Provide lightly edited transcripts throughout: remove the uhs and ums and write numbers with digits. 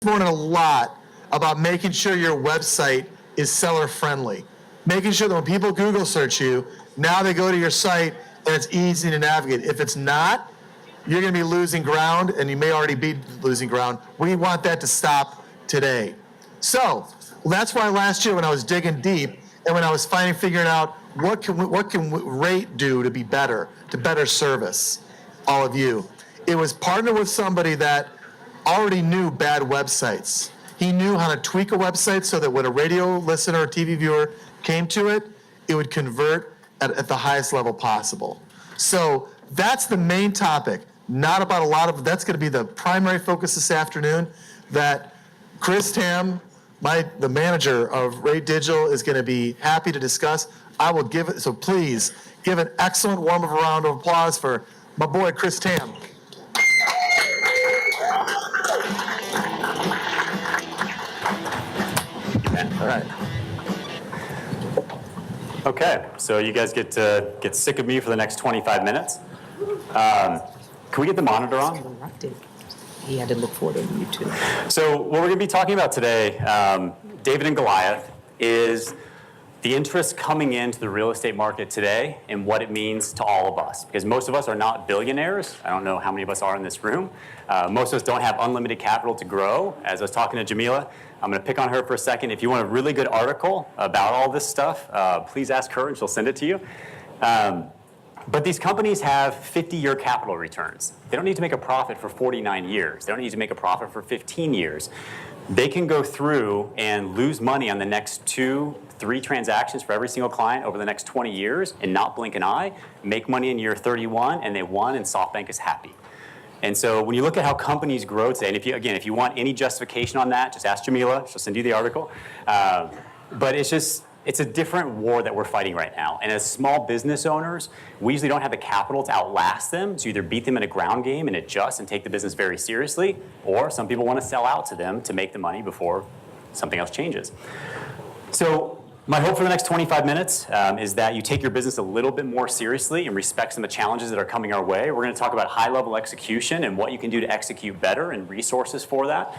learning a lot about making sure your website is seller friendly. Making sure that when people Google search you, now they go to your site and it's easy to navigate. If it's not, you're going to be losing ground, and you may already be losing ground. We want that to stop today. So that's why last year when I was digging deep and when I was figuring out what can rate do to be better, to better service all of you, it was partner with somebody that already knew bad websites. He knew how to tweak a website so that when a radio listener or TV viewer came to it, it would convert at the highest level possible. So that's the main topic. Not about a lot of, that's going to be the primary focus this afternoon, that Chris Tamm, the manager of Rate Digital, is going to be happy to discuss. I will give it, so please give an excellent warm round of applause for my boy Chris Tamm. All right. Okay, so you guys get to get sick of me for the next 25 minutes. Can we get the monitor on? He had to look for it on YouTube. So what we're going to be talking about today, David and Goliath, is the interest coming into the real estate market today and what it means to all of us. Because most of us are not billionaires. I don't know how many of us are in this room. Most of us don't have unlimited capital to grow. As I was talking to Jamila, I'm going to pick on her for a second. If you want a really good article about all this stuff, please ask her and she'll send it to you. But these companies have 50-year capital returns. They don't need to make a profit for 49 years. They don't need to make a profit for 15 years. They can go through and lose money on the next 2-3 transactions for every single client over the next 20 years and not blink an eye, make money in year 31, and they won, and SoftBank is happy. And so when you look at how companies grow today, and if you want any justification on that, just ask Jamila. She'll send you the article. But it's a different war that we're fighting right now. And as small business owners, we usually don't have the capital to outlast them, to either beat them in a ground game and adjust and take the business very seriously, or some people want to sell out to them to make the money before something else changes. So my hope for the next 25 minutes is that you take your business a little bit more seriously and respect some of the challenges that are coming our way. We're going to talk about high-level execution and what you can do to execute better and resources for that.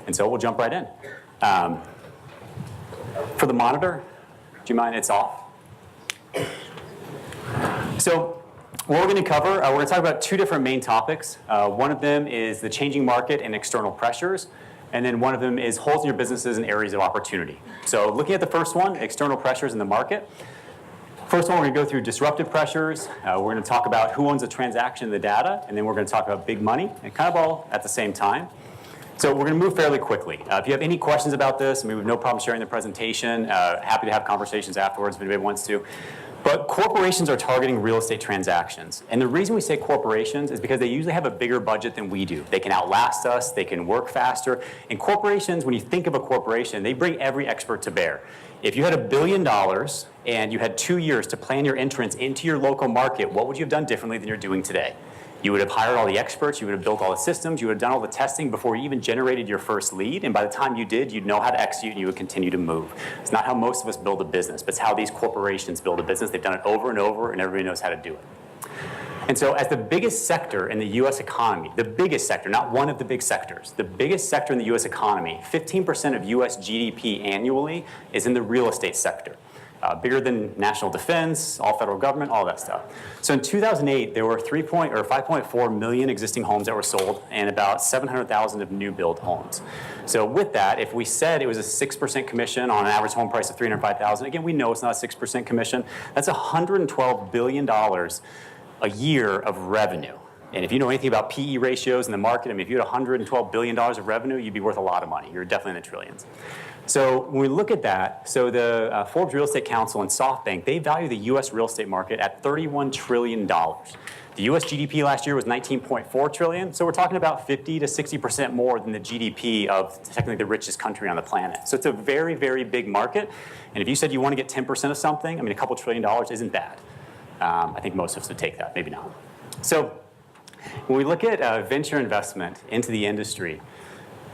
And so we'll jump right in. For the monitor, do you mind? It's off. So what we're going to cover, we're going to talk about 2 different main topics. One of them is the changing market and external pressures. And then one of them is holes in your businesses and areas of opportunity. So looking at the first one, external pressures in the market. First one, we're going to go through disruptive pressures. We're going to talk about who owns the transaction and the data. And then we're going to talk about big money, and kind of all at the same time. So we're going to move fairly quickly. If you have any questions about this, we have no problem sharing the presentation. Happy to have conversations afterwards if anybody wants to. But corporations are targeting real estate transactions. And the reason we say corporations is because they usually have a bigger budget than we do. They can outlast us, they can work faster. And corporations, when you think of a corporation, they bring every expert to bear. If you had $1 billion and you had 2 years to plan your entrance into your local market, what would you have done differently than you're doing today? You would have hired all the experts, you would have built all the systems, you would have done all the testing before you even generated your first lead, and by the time you did, you'd know how to execute and you would continue to move. It's not how most of us build a business, but it's how these corporations build a business. They've done it over and over, and everybody knows how to do it. And so as the biggest sector in the US economy, the biggest sector, not one of the big sectors, the biggest sector in the US economy, 15% of US GDP annually is in the real estate sector. Bigger than national defense, all federal government, all that stuff. So in 2008, there were 5.4 million existing homes that were sold and about 700,000 of new build homes. So with that, if we said it was a 6% commission on an average home price of $305,000, again, we know it's not a 6% commission. That's $112 billion a year of revenue. And if you know anything about PE ratios in the market, if you had $112 billion of revenue, you'd be worth a lot of money. You're definitely in the trillions. So when we look at that, so the Forbes Real Estate Council and SoftBank, they value the US real estate market at $31 trillion. The US GDP last year was $19.4 trillion, so we're talking about 50 to 60% more than the GDP of technically the richest country on the planet. So it's a very, very big market. And if you said you want to get 10% of something, a couple $1 trillion isn't bad. I think most of us would take that, maybe not. So when we look at venture investment into the industry,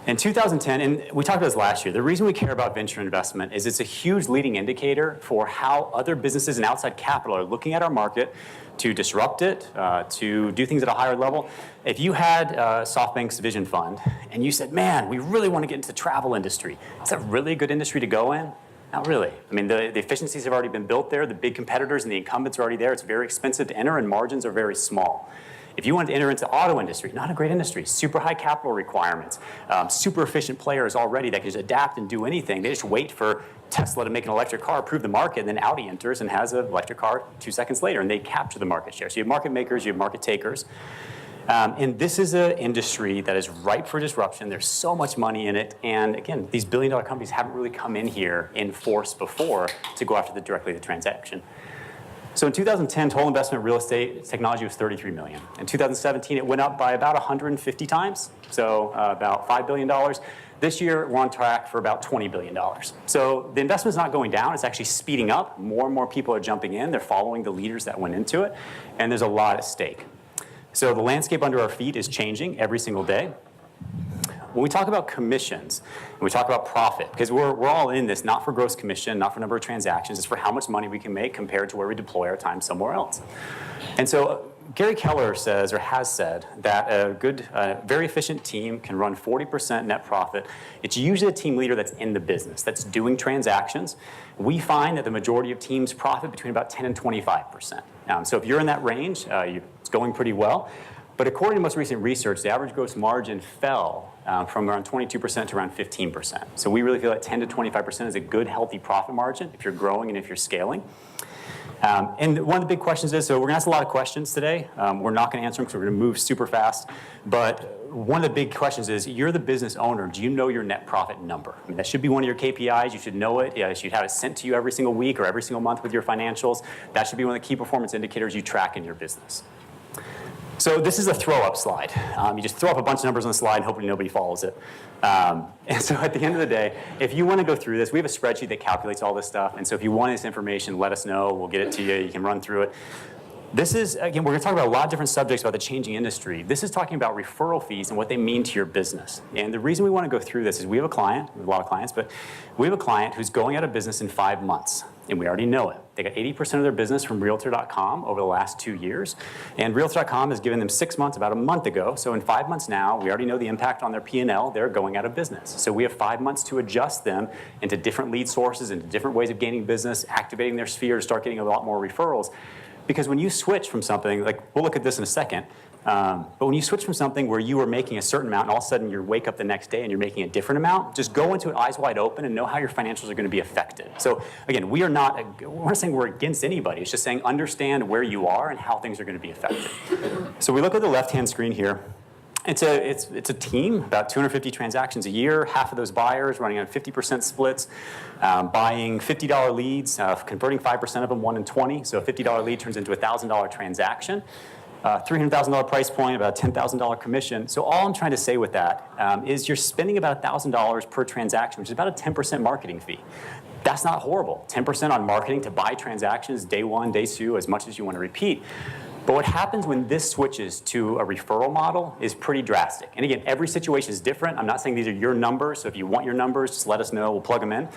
In 2010, and we talked about this last year, the reason we care about venture investment is it's a huge leading indicator for how other businesses and outside capital are looking at our market to disrupt it, to do things at a higher level. If you had SoftBank's Vision Fund and you said, man, we really want to get into the travel industry, is that really a good industry to go in? Not really. I mean, the efficiencies have already been built there. The big competitors and the incumbents are already there. It's very expensive to enter, and margins are very small. If you wanted to enter into the auto industry, not a great industry, super high capital requirements, super efficient players already that can just adapt and do anything. They just wait for Tesla to make an electric car, prove the market, and then Audi enters and has an electric car 2 seconds later, and they capture the market share. So you have market makers, you have market takers. And this is an industry that is ripe for disruption. There's so much money in it. And again, these billion-dollar companies haven't really come in here in force before to go after directly the transaction. So in 2010, total investment in real estate technology was $33 million. In 2017, it went up by about 150 times, so about $5 billion. This year, we're on track for about $20 billion. So the investment's not going down, it's actually speeding up. More and more people are jumping in. They're following the leaders that went into it, and there's a lot at stake. So the landscape under our feet is changing every single day. When we talk about commissions, and we talk about profit, because we're all in this not for gross commission, not for number of transactions, it's for how much money we can make compared to where we deploy our time somewhere else. And so Gary Keller says, or has said, that a good, very efficient team can run 40% net profit. It's usually a team leader that's in the business, that's doing transactions. We find that the majority of teams profit between about 10 and 25%. So if you're in that range, it's going pretty well. But according to most recent research, the average gross margin fell from around 22% to around 15%. So we really feel that 10 to 25% is a good, healthy profit margin if you're growing and if you're scaling. And one of the big questions is, so we're going to ask a lot of questions today. We're not going to answer them because we're going to move super fast. But one of the big questions is, you're the business owner. Do you know your net profit number? I mean, that should be one of your KPIs. You should know it. You should have it sent to you every single week or every single month with your financials. That should be one of the key performance indicators you track in your business. So this is a throw-up slide. You just throw up a bunch of numbers on the slide and hopefully nobody follows it. And so at the end of the day, if you want to go through this, we have a spreadsheet that calculates all this stuff. And so if you want this information, let us know. We'll get it to you. You can run through it. This is, again, we're going to talk about a lot of different subjects about the changing industry. This is talking about referral fees and what they mean to your business. And the reason we want to go through this is we have a client, we have a lot of clients, but we have a client who's going out of business in 5 months. And we already know it. They got 80% of their business from Realtor.com over the last 2 years. And Realtor.com has given them 6 months about a month ago. So in 5 months now, we already know the impact on their P&L. They're going out of business. So we have 5 months to adjust them into different lead sources, into different ways of gaining business, activating their sphere to start getting a lot more referrals. Because when you switch from something, like we'll look at this in a second, but when you switch from something where you were making a certain amount and all of a sudden you wake up the next day and you're making a different amount, just go into it eyes wide open and know how your financials are going to be affected. So again, we're not saying we're against anybody. It's just saying understand where you are and how things are going to be affected. So we look at the left-hand screen here. It's a team, about 250 transactions a year, half of those buyers running on 50% splits, buying $50 leads, converting 5% of them, 1 in 20. So a $50 lead turns into a $1,000 transaction. $300,000 price point, about a $10,000 commission. So all I'm trying to say with that is you're spending about $1,000 per transaction, which is about a 10% marketing fee. That's not horrible. 10% on marketing to buy transactions day 1, day 2, as much as you want to repeat. But what happens when this switches to a referral model is pretty drastic. And again, every situation is different. I'm not saying these are your numbers. So if you want your numbers, just let us know. We'll plug them in.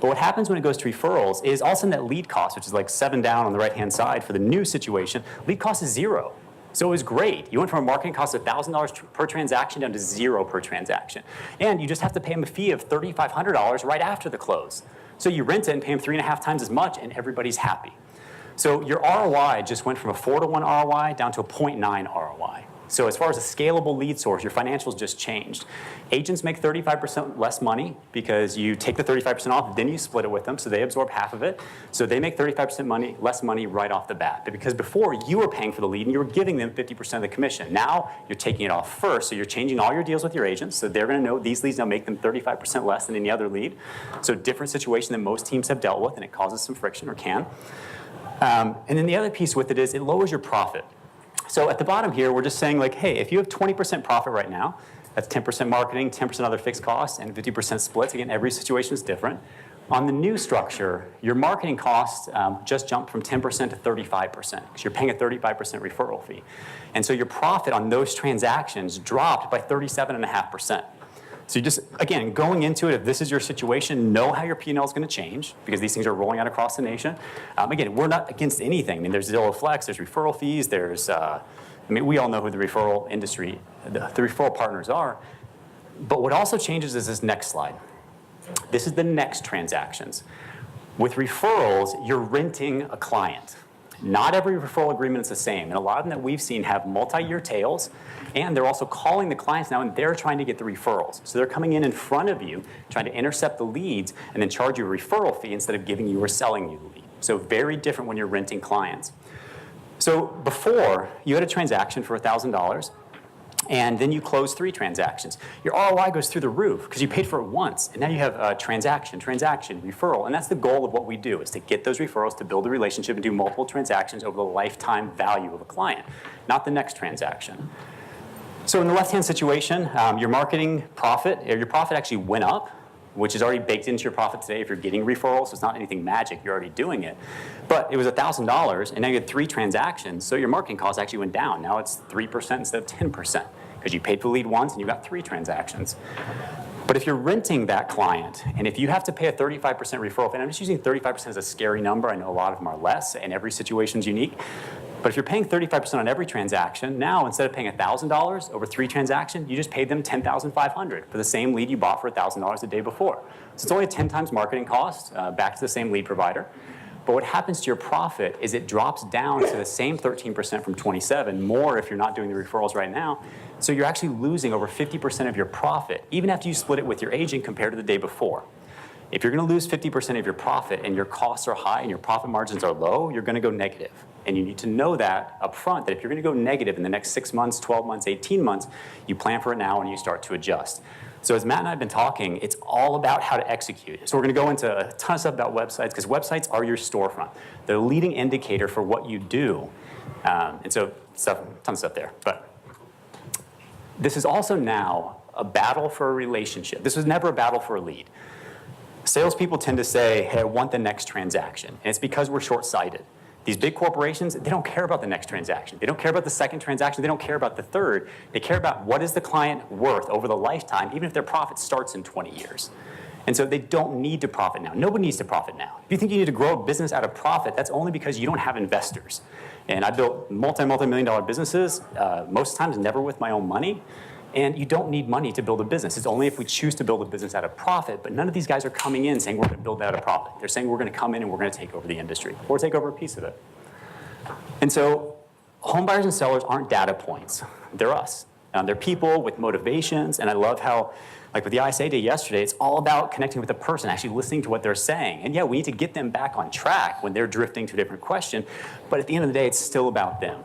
But what happens when it goes to referrals is all of a sudden that lead cost, which is like 7 down on the right-hand side for the new situation, lead cost is 0. So it was great. You went from a marketing cost of $1,000 per transaction down to 0 per transaction. And you just have to pay them a fee of $3,500 right after the close. So you rent it and pay them 3.5 times as much, and everybody's happy. So your ROI just went from a 4-to-1 ROI down to a 0.9 ROI. So as far as a scalable lead source, your financials just changed. Agents make 35% less money because you take the 35% off, then you split it with them, so they absorb half of it. So they make 35% less money right off the bat. But because before you were paying for the lead and you were giving them 50% of the commission. Now you're taking it off first, so you're changing all your deals with your agents, so they're going to know these leads now make them 35% less than any other lead. So different situation than most teams have dealt with, and it causes some friction, or can. And then the other piece with it is it lowers your profit. So at the bottom here, we're just saying, like, hey, if you have 20% profit right now, that's 10% marketing, 10% other fixed costs, and 50% splits. Again, every situation is different. On the new structure, your marketing costs just jumped from 10% to 35% because you're paying a 35% referral fee. And so your profit on those transactions dropped by 37.5%. So you just, again, going into it, if this is your situation, know how your P&L is going to change because these things are rolling out across the nation. Again, we're not against anything. I mean, there's Zillow Flex, there's referral fees, there's, we all know who the referral industry, the referral partners are. But what also changes is this next slide. This is the next transactions. With referrals, you're renting a client. Not every referral agreement is the same, and a lot of them that we've seen have multi-year tails, and they're also calling the clients now, and they're trying to get the referrals. So they're coming in front of you, trying to intercept the leads, and then charge you a referral fee instead of giving you or selling you the lead. So very different when you're renting clients. So before, you had a transaction for $1,000, and then you close 3 transactions. Your ROI goes through the roof because you paid for it once, and now you have transaction, referral, and that's the goal of what we do, is to get those referrals to build a relationship and do multiple transactions over the lifetime value of a client, not the next transaction. So in the left-hand situation, your marketing profit, or your profit actually went up, which is already baked into your profit today if you're getting referrals. So it's not anything magic, you're already doing it. But it was $1,000, and now you had 3 transactions, so your marketing cost actually went down. Now it's 3% instead of 10%, because you paid for the lead once and you got 3 transactions. But if you're renting that client, and if you have to pay a 35% referral fee, and I'm just using 35% as a scary number, I know a lot of them are less, and every situation is unique. But if you're paying 35% on every transaction, now instead of paying $1,000 over 3 transactions, you just paid them $10,500 for the same lead you bought for $1,000 the day before. So it's only a 10 times marketing cost back to the same lead provider. But what happens to your profit is it drops down to the same 13% from 27, more if you're not doing the referrals right now. So you're actually losing over 50% of your profit, even after you split it with your agent compared to the day before. If you're going to lose 50% of your profit and your costs are high and your profit margins are low, you're going to go negative. And you need to know that up front, that if you're going to go negative in the next 6 months, 12 months, 18 months, you plan for it now and you start to adjust. So as Matt and I have been talking, it's all about how to execute. So we're going to go into a ton of stuff about websites, because websites are your storefront. They're a leading indicator for what you do. And so ton of stuff there. But this is also now a battle for a relationship. This was never a battle for a lead. Salespeople tend to say, hey, I want the next transaction. And it's because we're short-sighted. These big corporations, they don't care about the next transaction. They don't care about the second transaction. They don't care about the third. They care about what is the client worth over the lifetime, even if their profit starts in 20 years. And so they don't need to profit now. Nobody needs to profit now. If you think you need to grow a business out of profit, that's only because you don't have investors. And I built multi-million dollar businesses, most times never with my own money. And you don't need money to build a business. It's only if we choose to build a business out of profit. But none of these guys are coming in saying we're going to build out of profit. They're saying we're going to come in and we're going to take over the industry or take over a piece of it. And so home buyers and sellers aren't data points. They're us. They're people with motivations. And I love how, like with the ISA day yesterday, it's all about connecting with the person, actually listening to what they're saying. And yeah, we need to get them back on track when they're drifting to a different question. But at the end of the day, it's still about them.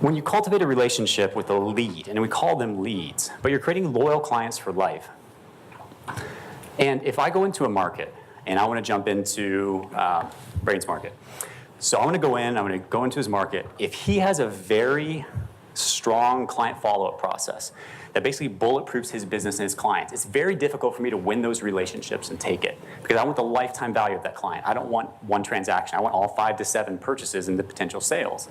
When you cultivate a relationship with a lead, and we call them leads, but you're creating loyal clients for life. And if I go into a market, and I want to jump into Braden's market. So I'm going to go into his market. If he has a very strong client follow-up process that basically bulletproofs his business and his clients, it's very difficult for me to win those relationships and take it, because I want the lifetime value of that client. I don't want one transaction. I want all 5 to 7 purchases and the potential sales.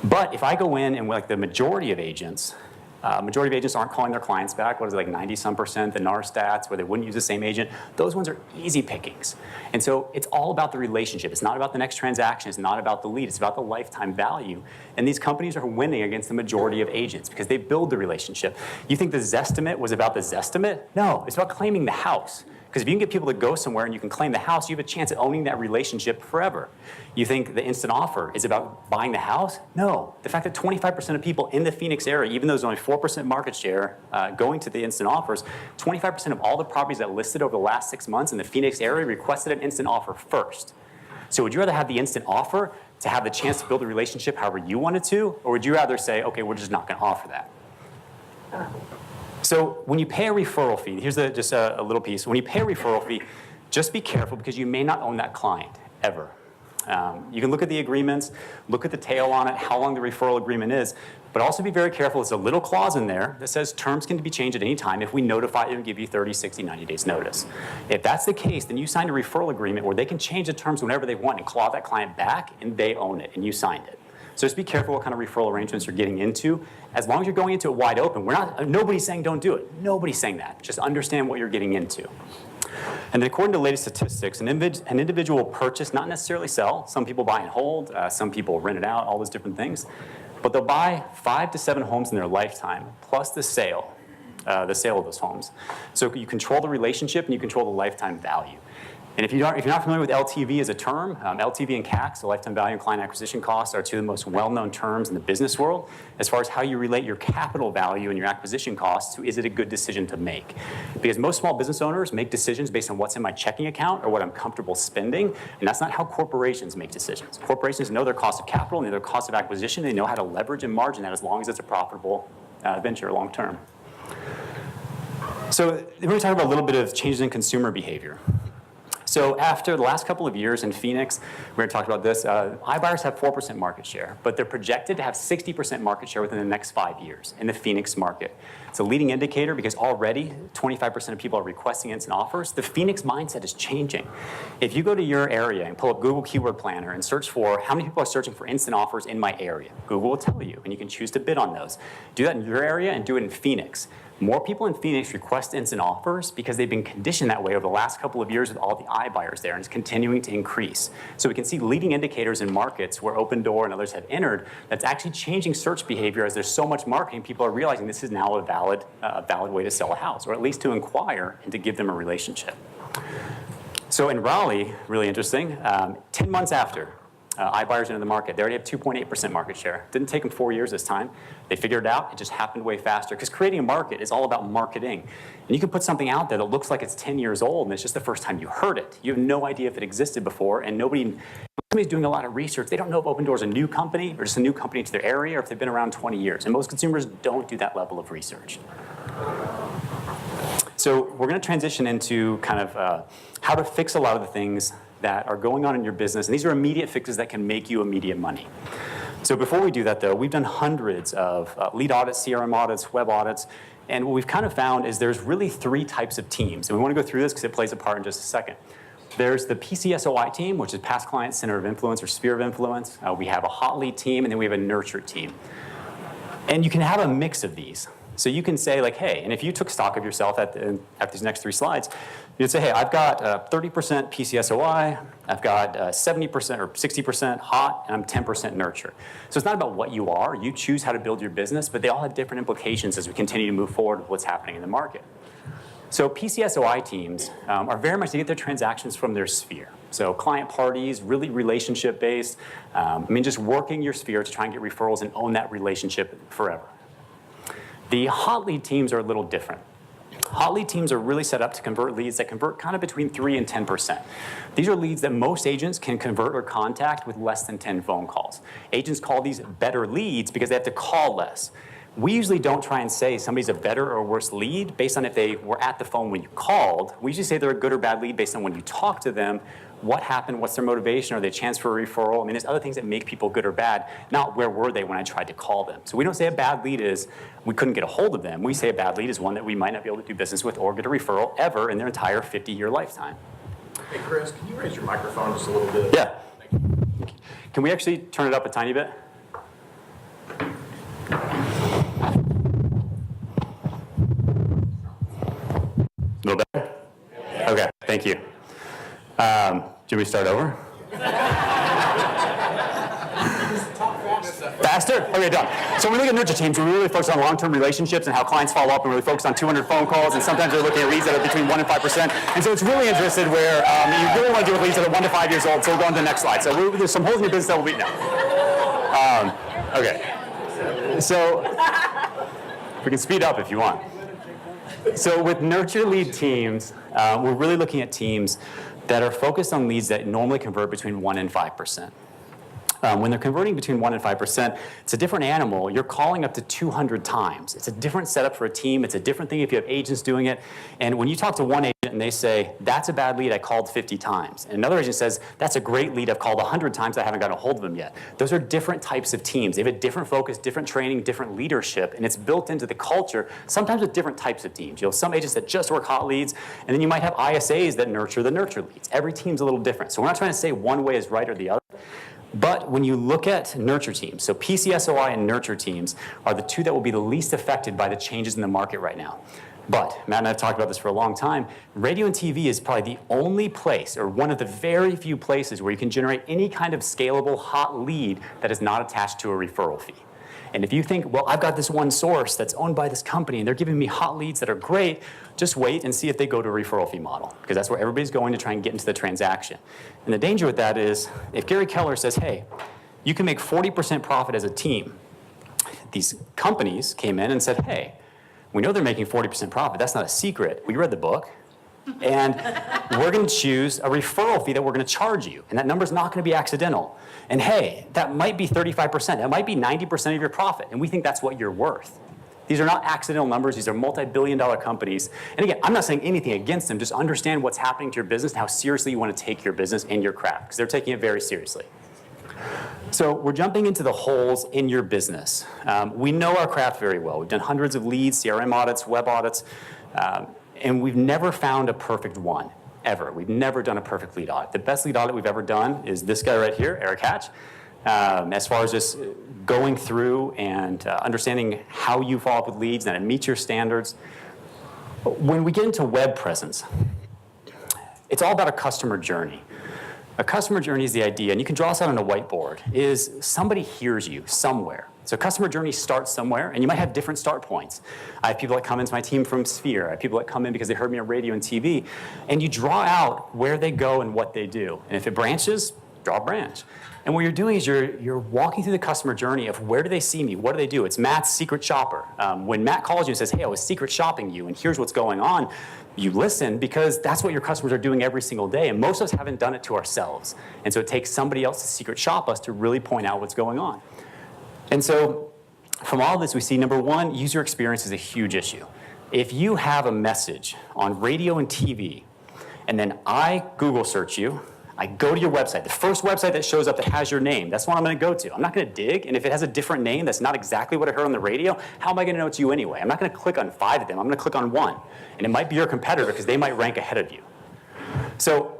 But if I go in and like the majority of agents aren't calling their clients back, what is it, like 90-some%, the NAR stats, where they wouldn't use the same agent, those ones are easy pickings. And so it's all about the relationship. It's not about the next transaction. It's not about the lead. It's about the lifetime value. And these companies are winning against the majority of agents because they build the relationship. You think the Zestimate was about the Zestimate? No, it's about claiming the house. Because if you can get people to go somewhere and you can claim the house, you have a chance at owning that relationship forever. You think the instant offer is about buying the house? No. The fact that 25% of people in the Phoenix area, even though there's only 4% market share going to the instant offers, 25% of all the properties that listed over the last 6 months in the Phoenix area requested an instant offer first. So would you rather have the instant offer to have the chance to build a relationship however you wanted to, or would you rather say, okay, we're just not going to offer that? So when you pay a referral fee, here's just a little piece. When you pay a referral fee, just be careful because you may not own that client ever. You can look at the agreements, look at the tail on it, how long the referral agreement is, but also be very careful. There's a little clause in there that says terms can be changed at any time if we notify you and give you 30, 60, 90 days notice. If that's the case, then you signed a referral agreement where they can change the terms whenever they want and claw that client back, and they own it, and you signed it. So just be careful what kind of referral arrangements you're getting into. As long as you're going into it wide open, nobody's saying don't do it. Nobody's saying that. Just understand what you're getting into. And then according to the latest statistics, an individual will purchase, not necessarily sell. Some people buy and hold. Some people rent it out, all those different things. But they'll buy 5 to 7 homes in their lifetime, plus the sale of those homes. So you control the relationship and you control the lifetime value. And if you're not familiar with LTV as a term, LTV and CAC, so lifetime value and client acquisition costs, are two of the most well-known terms in the business world as far as how you relate your capital value and your acquisition costs to is it a good decision to make. Because most small business owners make decisions based on what's in my checking account or what I'm comfortable spending, and that's not how corporations make decisions. Corporations know their cost of capital and their cost of acquisition. They know how to leverage and margin that as long as it's a profitable venture long term. So we're going to talk about a little bit of changes in consumer behavior. So after the last couple of years in Phoenix, we're going to talk about this, iBuyers have 4% market share, but they're projected to have 60% market share within the next 5 years in the Phoenix market. It's a leading indicator because already 25% of people are requesting instant offers. The Phoenix mindset is changing. If you go to your area and pull up Google Keyword Planner and search for how many people are searching for instant offers in my area, Google will tell you, and you can choose to bid on those. Do that in your area and do it in Phoenix. More people in Phoenix request instant offers because they've been conditioned that way over the last couple of years with all the iBuyers there, and it's continuing to increase. So we can see leading indicators in markets where Open Door and others have entered that's actually changing search behavior as there's so much marketing. People are realizing this is now a valid way to sell a house, or at least to inquire and to give them a relationship. So in Raleigh, really interesting, 10 months after iBuyers into the market, they already have 2.8% market share. Didn't take them 4 years this time. They figured it out. It just happened way faster. Because creating a market is all about marketing. And you can put something out there that looks like it's 10 years old, and it's just the first time you heard it. You have no idea if it existed before, and somebody's doing a lot of research. They don't know if Open Door is a new company or just a new company to their area, or if they've been around 20 years. And most consumers don't do that level of research. So we're going to transition into kind of how to fix a lot of the things that are going on in your business. And these are immediate fixes that can make you immediate money. So before we do that, though, we've done hundreds of lead audits, CRM audits, web audits. And what we've kind of found is there's really 3 types of teams. And we want to go through this because it plays a part in just a second. There's the PCSOI team, which is Past Client Center of Influence or Sphere of Influence. We have a hot lead team, and then we have a nurture team. And you can have a mix of these. So you can say, like, hey, and if you took stock of yourself at these next 3 slides, you'd say, hey, I've got 30% PCSOI, I've got 70% or 60% hot, and I'm 10% nurture. So it's not about what you are. You choose how to build your business, but they all have different implications as we continue to move forward with what's happening in the market. So PCSOI teams are very much, they get their transactions from their sphere. So client parties, really relationship-based. Just working your sphere to try and get referrals and own that relationship forever. The hot lead teams are a little different. Hot lead teams are really set up to convert leads that convert kind of between 3 and 10%. These are leads that most agents can convert or contact with less than 10 phone calls. Agents call these better leads because they have to call less. We usually don't try and say somebody's a better or worse lead based on if they were at the phone when you called. We usually say they're a good or bad lead based on when you talk to them, what happened, what's their motivation, are they a chance for a referral? There's other things that make people good or bad, not where were they when I tried to call them. So we don't say a bad lead is we couldn't get a hold of them. We say a bad lead is one that we might not be able to do business with or get a referral ever in their entire 50-year lifetime. Hey, Chris, can you raise your microphone just a little bit? Yeah. Can we actually turn it up a tiny bit? A little better? Okay, thank you. Should we start over? Faster? Okay, done. So when we look at nurture teams, we really focus on long-term relationships and how clients follow up, and really focus on 200 phone calls, and sometimes they're looking at leads that are between 1 and 5%. And so it's really interested where you really want to deal with leads that are 1 to 5 years old. So we'll go on to the next slide. So there's some holes in your business that we'll beat now. Okay. So we can speed up if you want. So with nurture lead teams, we're really looking at teams that are focused on leads that normally convert between 1 and 5%. When they're converting between 1 and 5%, it's a different animal. You're calling up to 200 times. It's a different setup for a team. It's a different thing if you have agents doing it. And when you talk to one agent and they say, that's a bad lead, I called 50 times. And another agent says, that's a great lead, I've called 100 times, I haven't gotten a hold of them yet. Those are different types of teams. They have a different focus, different training, different leadership, and it's built into the culture, sometimes with different types of teams. You'll have some agents that just work hot leads, and then you might have ISAs that nurture the nurture leads. Every team's a little different. So we're not trying to say one way is right or the other. But when you look at nurture teams, so PCSOI and nurture teams are the two that will be the least affected by the changes in the market right now. But Matt and I have talked about this for a long time. Radio and TV is probably the only place, or one of the very few places, where you can generate any kind of scalable hot lead that is not attached to a referral fee. And if you think, well, I've got this one source that's owned by this company and they're giving me hot leads that are great, just wait and see if they go to a referral fee model, because that's where everybody's going to try and get into the transaction. And the danger with that is, if Gary Keller says, hey, you can make 40% profit as a team, these companies came in and said, hey, we know they're making 40% profit. That's not a secret. We read the book. And we're going to choose a referral fee that we're going to charge you. And that number's not going to be accidental. And hey, that might be 35%. That might be 90% of your profit. And we think that's what you're worth. These are not accidental numbers. These are multi-billion-dollar companies. And again, I'm not saying anything against them. Just understand what's happening to your business and how seriously you want to take your business and your craft, because they're taking it very seriously. So we're jumping into the holes in your business. We know our craft very well. We've done hundreds of leads, CRM audits, web audits, and we've never found a perfect one, ever. We've never done a perfect lead audit. The best lead audit we've ever done is this guy right here, Eric Hatch, as far as just going through and understanding how you follow up with leads and it meets your standards. When we get into web presence, it's all about a customer journey. A customer journey is the idea, and you can draw this out on a whiteboard, is somebody hears you somewhere. So customer journey starts somewhere, and you might have different start points. I have people that come into my team from Sphere. I have people that come in because they heard me on radio and TV. And you draw out where they go and what they do. And if it branches, draw a branch. And what you're doing is you're walking through the customer journey of where do they see me, what do they do? It's Matt's secret shopper. When Matt calls you and says, hey, I was secret shopping you, and here's what's going on, you listen because that's what your customers are doing every single day. And most of us haven't done it to ourselves. And so it takes somebody else to secret shop us to really point out what's going on. And so from all of this, we see, number one, user experience is a huge issue. If you have a message on radio and TV, and then I Google search you, I go to your website, the first website that shows up that has your name, that's what I'm going to go to. I'm not going to dig, and if it has a different name that's not exactly what I heard on the radio, how am I going to know it's you anyway? I'm not going to click on 5 of them. I'm going to click on 1. And it might be your competitor because they might rank ahead of you. So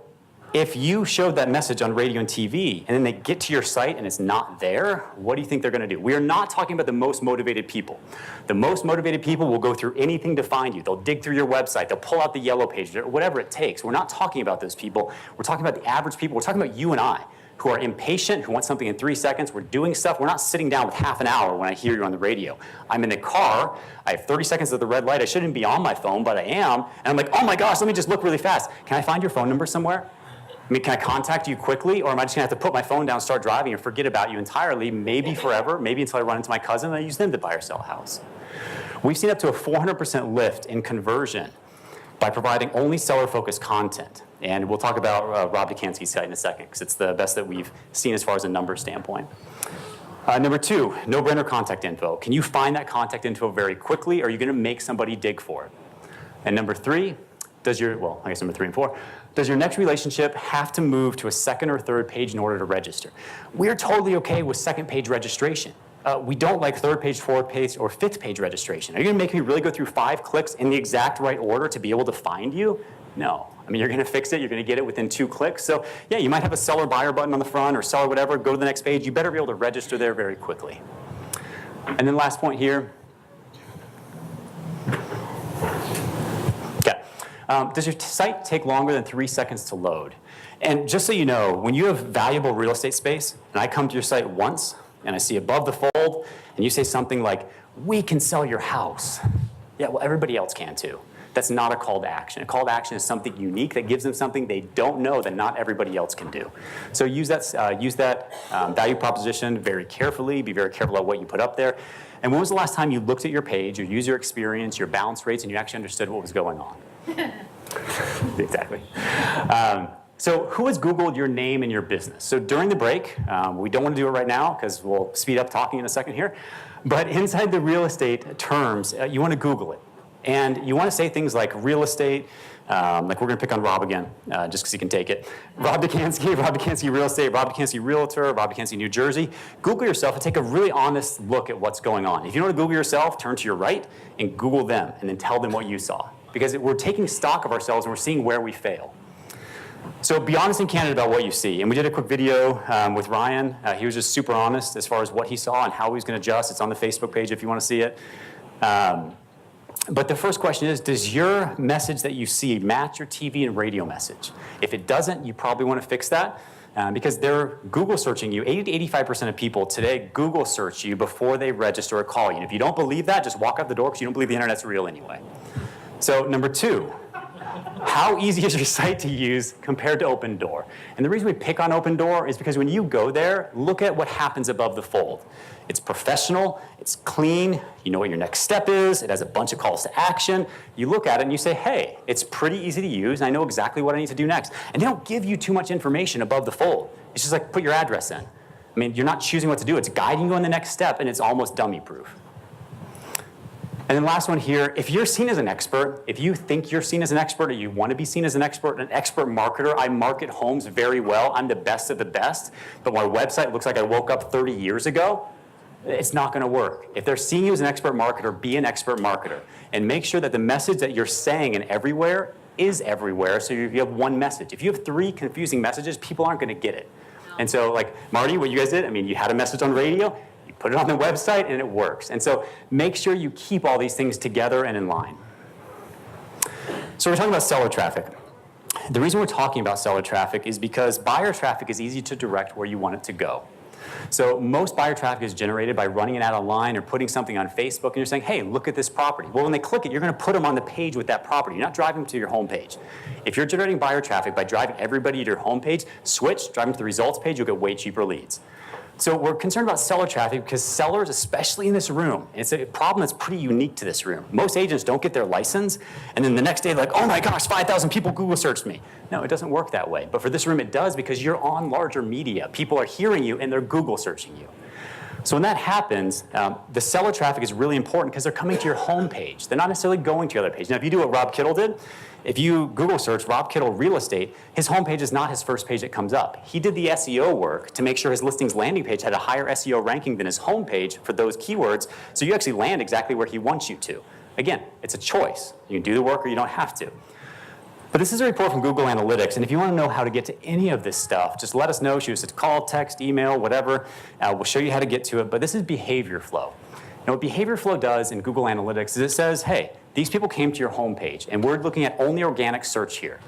if you showed that message on radio and TV, and then they get to your site and it's not there, what do you think they're going to do? We are not talking about the most motivated people. The most motivated people will go through anything to find you. They'll dig through your website. They'll pull out the yellow pages, or whatever it takes. We're not talking about those people. We're talking about the average people. We're talking about you and I, who are impatient, who want something in 3 seconds. We're doing stuff. We're not sitting down with half an hour when I hear you on the radio. I'm in the car. I have 30 seconds at the red light. I shouldn't be on my phone, but I am. And I'm like, oh my gosh, let me just look really fast. Can I find your phone number somewhere? I mean, can I contact you quickly, or am I just going to have to put my phone down, start driving, and forget about you entirely, maybe forever, maybe until I run into my cousin and I use them to buy or sell a house? We've seen up to a 400% lift in conversion by providing only seller-focused content. And we'll talk about Rob Dekanski's site in a second, because it's the best that we've seen as far as a numbers standpoint. Number 2, no-brainer contact info. Can you find that contact info very quickly, or are you going to make somebody dig for it? And number 3, number 3 and 4, does your next relationship have to move to a second or third page in order to register? We're totally okay with second page registration. We don't like third page, fourth page, or fifth page registration. Are you going to make me really go through 5 clicks in the exact right order to be able to find you? No. I mean, you're going to fix it. You're going to get it within 2 clicks. So yeah, you might have a seller buyer button on the front or seller whatever. Go to the next page. You better be able to register there very quickly. And then last point here. Does your site take longer than 3 seconds to load? And just so you know, when you have valuable real estate space, and I come to your site once, and I see above the fold, and you say something like, we can sell your house. Yeah, well, everybody else can too. That's not a call to action. A call to action is something unique that gives them something they don't know that not everybody else can do. So use that value proposition very carefully. Be very careful about what you put up there. And when was the last time you looked at your page, your user experience, your bounce rates, and you actually understood what was going on? Exactly. So who has Googled your name and your business? So during the break, we don't want to do it right now because we'll speed up talking in a second here. But inside the real estate terms, you want to Google it. And you want to say things like real estate, like we're going to pick on Rob again, just because he can take it. Rob Dekanski Real Estate, Rob Dekanski Realtor, Rob Dekanski New Jersey. Google yourself and take a really honest look at what's going on. If you don't want to Google yourself, turn to your right and Google them and then tell them what you saw. Because we're taking stock of ourselves and we're seeing where we fail. So be honest and candid about what you see. And we did a quick video with Ryan. He was just super honest as far as what he saw and how he was going to adjust. It's on the Facebook page if you want to see it. But the first question is, does your message that you see match your TV and radio message? If it doesn't, you probably want to fix that because they're Google searching you. 80 to 85% of people today Google search you before they register or call you. And if you don't believe that, just walk out the door because you don't believe the internet's real anyway. So number two, how easy is your site to use compared to Open Door? And the reason we pick on Open Door is because when you go there, look at what happens above the fold. It's professional, it's clean, you know what your next step is, it has a bunch of calls to action. You look at it and you say, hey, it's pretty easy to use, and I know exactly what I need to do next. And they don't give you too much information above the fold. It's just like, put your address in. I mean, you're not choosing what to do, it's guiding you on the next step, and it's almost dummy-proof. And then last one here, if you're seen as an expert, if you think you're seen as an expert or you want to be seen as an expert marketer, I market homes very well, I'm the best of the best, but my website looks like I woke up 30 years ago, it's not going to work. If they're seeing you as an expert marketer, be an expert marketer. And make sure that the message that you're saying in everywhere is everywhere, so you have one message. If you have 3 confusing messages, people aren't going to get it. And so like, Marty, what you guys did, I mean, you had a message on radio, put it on the website, and it works. And so make sure you keep all these things together and in line. So we're talking about seller traffic. The reason we're talking about seller traffic is because buyer traffic is easy to direct where you want it to go. So most buyer traffic is generated by running an ad online or putting something on Facebook, and you're saying, hey, look at this property. Well, when they click it, you're going to put them on the page with that property. You're not driving them to your home page. If you're generating buyer traffic by driving everybody to your home page, switch, drive them to the results page, you'll get way cheaper leads. So we're concerned about seller traffic because sellers, especially in this room, it's a problem that's pretty unique to this room. Most agents don't get their license, and then the next day, like, oh my gosh, 5,000 people Google searched me. No, it doesn't work that way. But for this room, it does because you're on larger media. People are hearing you, and they're Google searching you. So when that happens, the seller traffic is really important because they're coming to your home page. They're not necessarily going to your other page. Now, if you do what Rob Kittle did, if you Google search Rob Kittle real estate, his homepage is not his first page that comes up. He did the SEO work to make sure his listings landing page had a higher SEO ranking than his homepage for those keywords, so you actually land exactly where he wants you to. Again, it's a choice. You can do the work or you don't have to. But this is a report from Google Analytics, and if you want to know how to get to any of this stuff, just let us know. Shoot us a call, text, email, whatever. We'll show you how to get to it, but this is behavior flow. Now, what behavior flow does in Google Analytics is it says, hey, these people came to your homepage, and we're looking at only organic search here.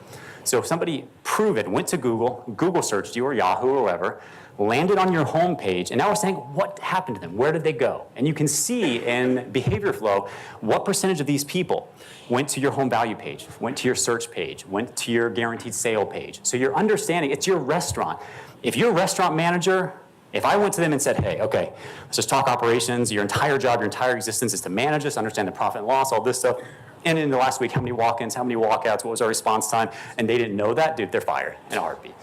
So if somebody went to Google searched you or Yahoo or wherever, landed on your homepage, and now we're saying, what happened to them? Where did they go? And you can see in behavior flow what percentage of these people went to your home value page, went to your search page, went to your guaranteed sale page. So you're understanding, it's your restaurant. If you're a restaurant manager, if I went to them and said, hey, okay, let's just talk operations, your entire job, your entire existence is to manage this, understand the profit and loss, all this stuff, and in the last week, how many walk-ins, how many walkouts, what was our response time, and they didn't know that, dude, they're fired in a heartbeat.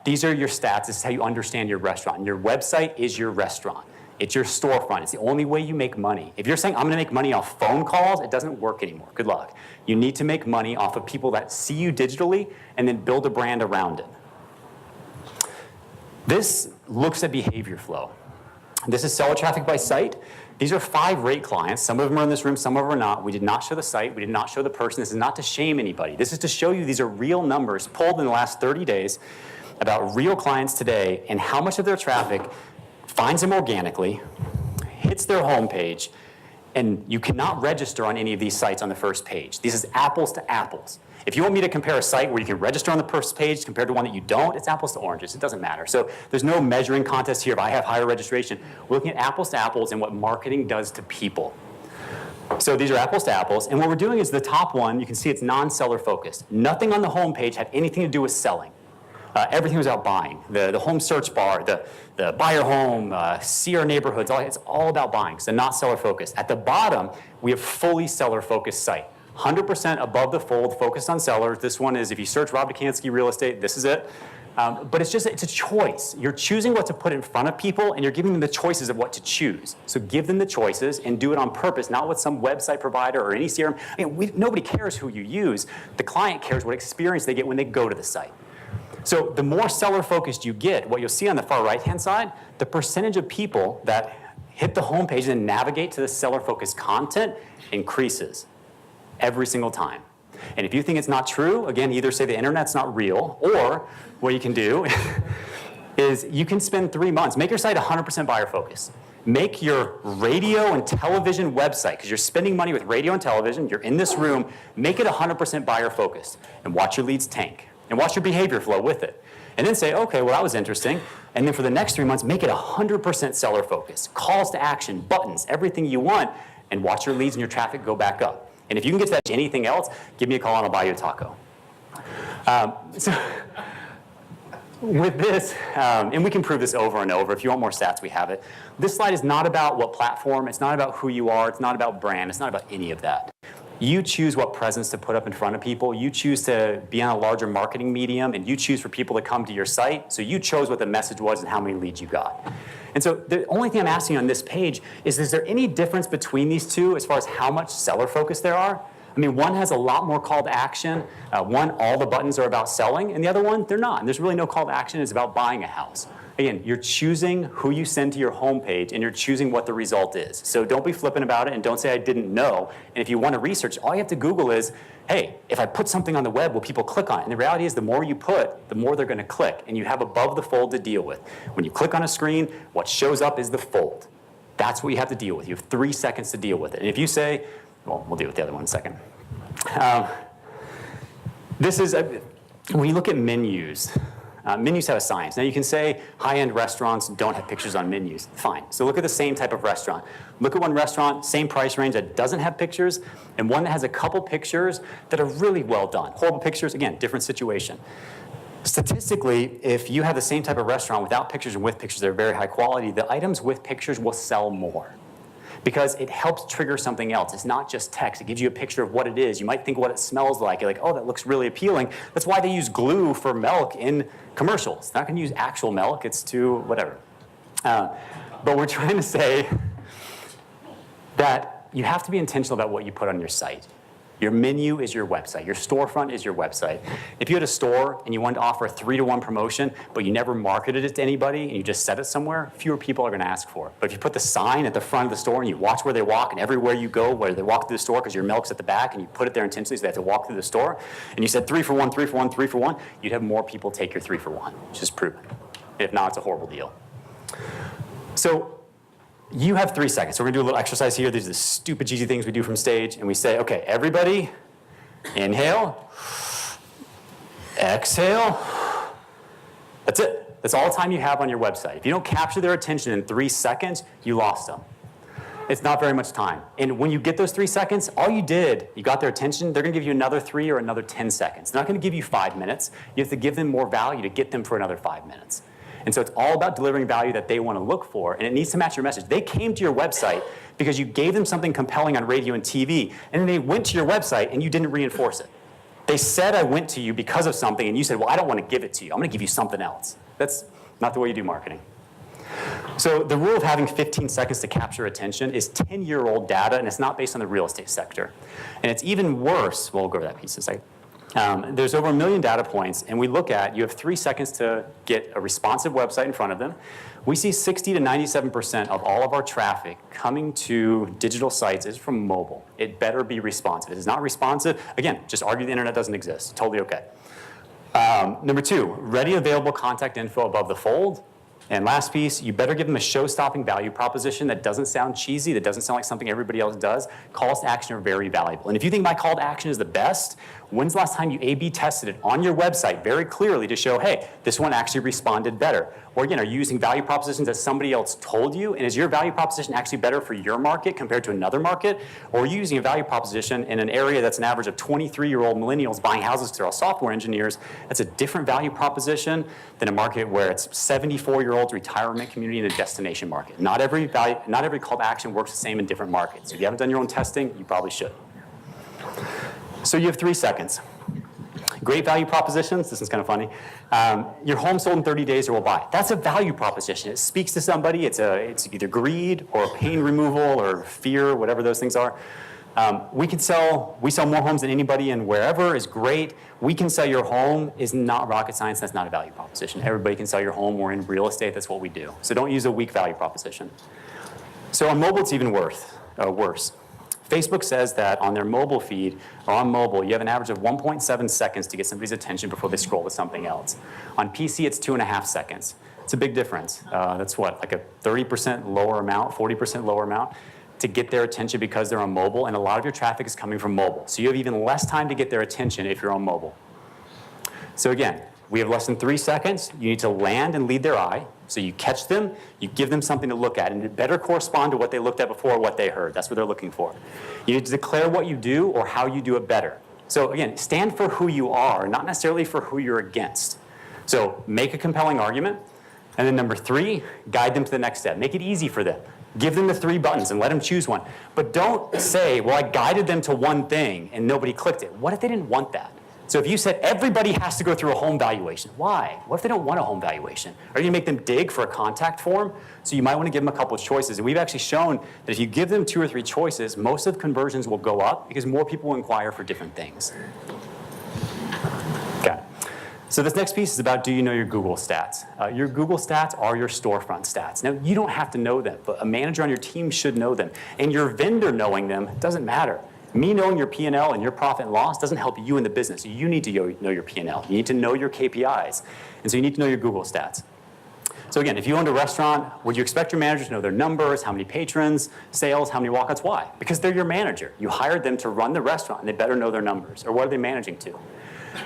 These are your stats. This is how you understand your restaurant. Your website is your restaurant. It's your storefront. It's the only way you make money. If you're saying, I'm going to make money off phone calls, it doesn't work anymore. Good luck. You need to make money off of people that see you digitally and then build a brand around it. This looks at behavior flow. This is seller traffic by site. These are 5 rate clients. Some of them are in this room, some of them are not. We did not show the site. We did not show the person. This is not to shame anybody. This is to show you these are real numbers pulled in the last 30 days about real clients today and how much of their traffic finds them organically, hits their homepage, and you cannot register on any of these sites on the first page. This is apples to apples. If you want me to compare a site where you can register on the first page compared to one that you don't, it's apples to oranges. It doesn't matter. So there's no measuring contest here if I have higher registration. We're looking at apples to apples and what marketing does to people. So these are apples to apples. And what we're doing is the top one, you can see it's non-seller focused. Nothing on the home page had anything to do with selling. Everything was about buying. The home search bar, the buy your home, see our neighborhoods, it's all about buying, so not seller focused. At the bottom, we have fully seller focused site. 100% above the fold, focused on sellers. This one is, if you search Rob Dukansky real estate, this is it. But it's a choice. You're choosing what to put in front of people, and you're giving them the choices of what to choose. So give them the choices and do it on purpose, not with some website provider or any CRM. I mean, nobody cares who you use. The client cares what experience they get when they go to the site. So the more seller-focused you get, what you'll see on the far right-hand side, the percentage of people that hit the homepage and navigate to the seller-focused content increases every single time. And if you think it's not true, again, either say the internet's not real, or what you can do is you can spend 3 months, make your site 100% buyer focused. Make your radio and television website, because you're spending money with radio and television, you're in this room, make it 100% buyer focused, and watch your leads tank, and watch your behavior flow with it. And then say, okay, well, that was interesting. And then for the next 3 months, make it 100% seller focused. Calls to action, buttons, everything you want, and watch your leads and your traffic go back up. And if you can get to that to anything else, give me a call and I'll buy you a taco. So with this, and we can prove this over and over. If you want more stats, we have it. This slide is not about what platform. It's not about who you are. It's not about brand. It's not about any of that. You choose what presence to put up in front of people. You choose to be on a larger marketing medium, and you choose for people to come to your site. So you chose what the message was and how many leads you got. And so the only thing I'm asking on this page is there any difference between these two as far as how much seller focus there are? I mean, one has a lot more call to action. One, all the buttons are about selling, and the other one, they're not. And there's really no call to action. It's about buying a house. Again, you're choosing who you send to your homepage, and you're choosing what the result is. So don't be flippant about it, and don't say I didn't know. And if you want to research, all you have to Google is, hey, if I put something on the web, will people click on it? And the reality is the more you put, the more they're going to click. And you have above the fold to deal with. When you click on a screen, what shows up is the fold. That's what you have to deal with. You have 3 seconds to deal with it. And if you say, well, we'll deal with the other one in a second. When you look at menus, menus have a science. Now you can say high-end restaurants don't have pictures on menus. Fine. So look at the same type of restaurant. Look at one restaurant, same price range that doesn't have pictures, and one that has a couple pictures that are really well done. Horrible pictures, again, different situation. Statistically, if you have the same type of restaurant without pictures and with pictures that are very high quality, the items with pictures will sell more, because it helps trigger something else. It's not just text. It gives you a picture of what it is. You might think what it smells like. You're like, oh, that looks really appealing. That's why they use glue for milk in commercials. They're not going to use actual milk. It's to whatever. But we're trying to say that you have to be intentional about what you put on your site. Your menu is your website. Your storefront is your website. If you had a store and you wanted to offer a 3-to-1 promotion, but you never marketed it to anybody and you just set it somewhere, fewer people are going to ask for it. But if you put the sign at the front of the store and you watch where they walk, and everywhere you go, where they walk through the store because your milk's at the back, and you put it there intentionally so they have to walk through the store, and you said 3 for 1, 3 for 1, 3 for 1, you'd have more people take your 3 for 1, which is proven. If not, it's a horrible deal. So you have 3 seconds. So we're going to do a little exercise here. These are the stupid, cheesy things we do from stage. And we say, okay, everybody, inhale, exhale. That's it. That's all the time you have on your website. If you don't capture their attention in 3 seconds, you lost them. It's not very much time. And when you get those 3 seconds, all you did, you got their attention, they're going to give you another 3 or another 10 seconds. They're not going to give you 5 minutes. You have to give them more value to get them for another 5 minutes. And so it's all about delivering value that they want to look for, and it needs to match your message. They came to your website because you gave them something compelling on radio and TV, and then they went to your website and you didn't reinforce it. They said, I went to you because of something, and you said, well, I don't want to give it to you. I'm going to give you something else. That's not the way you do marketing. So the rule of having 15 seconds to capture attention is 10-year-old data, and it's not based on the real estate sector. And it's even worse. Well, we'll go over that piece in a second. There's over 1 million data points, and we look at, you have 3 seconds to get a responsive website in front of them. We see 60 to 97% of all of our traffic coming to digital sites is from mobile. It better be responsive. If it's not responsive, again, just argue the internet doesn't exist. Totally okay. Number 2, ready available contact info above the fold. And last piece, you better give them a show-stopping value proposition that doesn't sound cheesy, that doesn't sound like something everybody else does. Calls to action are very valuable. And if you think my call to action is the best, when's the last time you A/B tested it on your website very clearly to show, hey, this one actually responded better? Or again, are you using value propositions that somebody else told you? And is your value proposition actually better for your market compared to another market? Or are you using a value proposition in an area that's an average of 23-year-old millennials buying houses because they're all software engineers? That's a different value proposition than a market where it's 74-year-old retirement community in a destination market. Not every call to action works the same in different markets. If you haven't done your own testing, you probably should. So you have 3 seconds. Great value propositions. This is kind of funny. Your home sold in 30 days or we'll buy it. That's a value proposition. It speaks to somebody. It's either greed or pain removal or fear, whatever those things are. We sell more homes than anybody, and wherever is great. We can sell your home is not rocket science. That's not a value proposition. Everybody can sell your home. We're in real estate. That's what we do. So don't use a weak value proposition. So on mobile, it's even worse. Facebook says that on their mobile feed, or on mobile, you have an average of 1.7 seconds to get somebody's attention before they scroll to something else. On PC, it's 2.5 seconds. It's a big difference. That's what, like a 30% lower amount, 40% lower amount to get their attention because they're on mobile, and a lot of your traffic is coming from mobile. So you have even less time to get their attention if you're on mobile. So again, we have less than 3 seconds. You need to land and lead their eye. So you catch them, you give them something to look at, and it better correspond to what they looked at before or what they heard. That's what they're looking for. You need to declare what you do or how you do it better. So again, stand for who you are, not necessarily for who you're against. So make a compelling argument. And then number 3, guide them to the next step. Make it easy for them. Give them the 3 buttons and let them choose one. But don't say, well, I guided them to one thing and nobody clicked it. What if they didn't want that? So if you said everybody has to go through a home valuation, why? What if they don't want a home valuation? Are you going to make them dig for a contact form? So you might want to give them a couple of choices. And we've actually shown that if you give them 2 or 3 choices, most of the conversions will go up because more people will inquire for different things. Okay. So this next piece is about, do you know your Google stats? Your Google stats are your storefront stats. Now, you don't have to know them, but a manager on your team should know them. And your vendor knowing them doesn't matter. Me knowing your P&L and your profit and loss doesn't help you in the business. You need to know your P&L. You need to know your KPIs. And so you need to know your Google stats. So again, if you owned a restaurant, would you expect your manager to know their numbers, how many patrons, sales, how many walkouts? Why? Because they're your manager. You hired them to run the restaurant, and they better know their numbers. Or what are they managing to?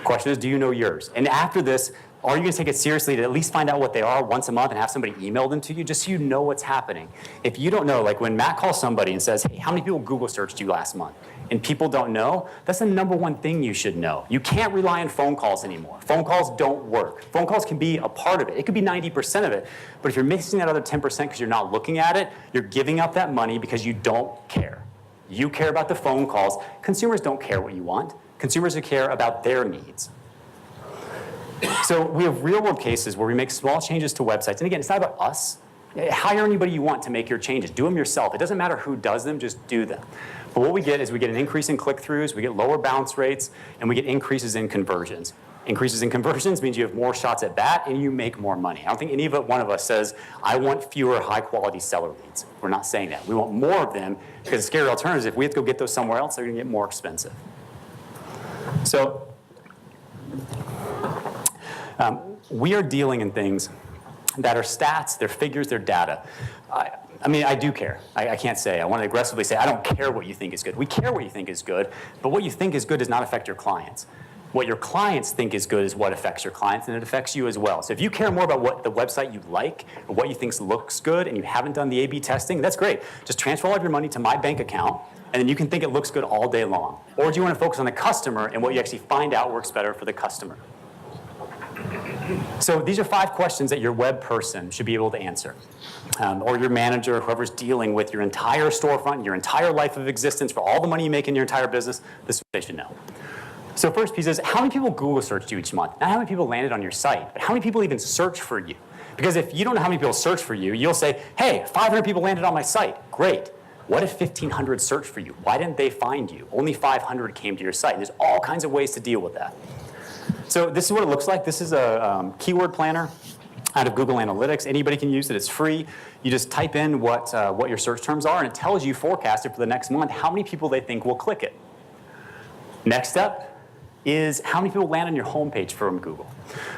Question is, do you know yours? And after this, are you going to take it seriously to at least find out what they are once a month and have somebody email them to you just so you know what's happening? If you don't know, like when Matt calls somebody and says, hey, how many people Google searched you last month? And people don't know, that's the number one thing you should know. You can't rely on phone calls anymore. Phone calls don't work. Phone calls can be a part of it. It could be 90% of it. But if you're missing that other 10% because you're not looking at it, you're giving up that money because you don't care. You care about the phone calls. Consumers don't care what you want. Consumers care about their needs. So we have real-world cases where we make small changes to websites. And again, it's not about us. Hire anybody you want to make your changes. Do them yourself. It doesn't matter who does them, just do them. But what we get is we get an increase in click-throughs, we get lower bounce rates, and we get increases in conversions. Increases in conversions means you have more shots at bat and you make more money. I don't think any one of us says, I want fewer high-quality seller leads. We're not saying that. We want more of them because the scary alternative is if we have to go get those somewhere else, they're going to get more expensive. So we are dealing in things that are stats, they're figures, they're data. I mean, I do care. I can't say. I want to aggressively say, I don't care what you think is good. We care what you think is good, but what you think is good does not affect your clients. What your clients think is good is what affects your clients, and it affects you as well. So if you care more about what the website you like or what you think looks good and you haven't done the A/B testing, that's great. Just transfer all of your money to my bank account, and then you can think it looks good all day long. Or do you want to focus on the customer and what you actually find out works better for the customer? So these are 5 questions that your web person should be able to answer. Or your manager, whoever's dealing with your entire storefront, your entire life of existence, for all the money you make in your entire business, this is what they should know. So first piece is, how many people Google searched you each month? Not how many people landed on your site, but how many people even search for you? Because if you don't know how many people search for you, you'll say, hey, 500 people landed on my site. Great. What if 1,500 searched for you? Why didn't they find you? Only 500 came to your site. And there's all kinds of ways to deal with that. So this is what it looks like. This is a keyword planner out of Google Analytics. Anybody can use it. It's free. You just type in what your search terms are, and it tells you forecasted for the next month how many people they think will click it. Next step is how many people land on your homepage from Google.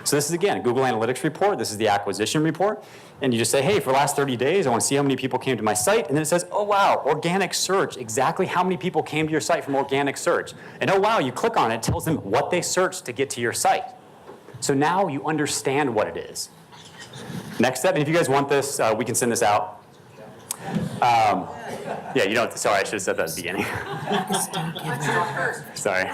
So this is, again, a Google Analytics report. This is the acquisition report. And you just say, hey, for the last 30 days, I want to see how many people came to my site. And then it says, oh, wow, organic search, exactly how many people came to your site from organic search. And oh, wow, you click on it, it tells them what they searched to get to your site. So now you understand what it is. Next step, and if you guys want this, we can send this out. Yeah, you don't, sorry, I should have said that at the beginning. Sorry.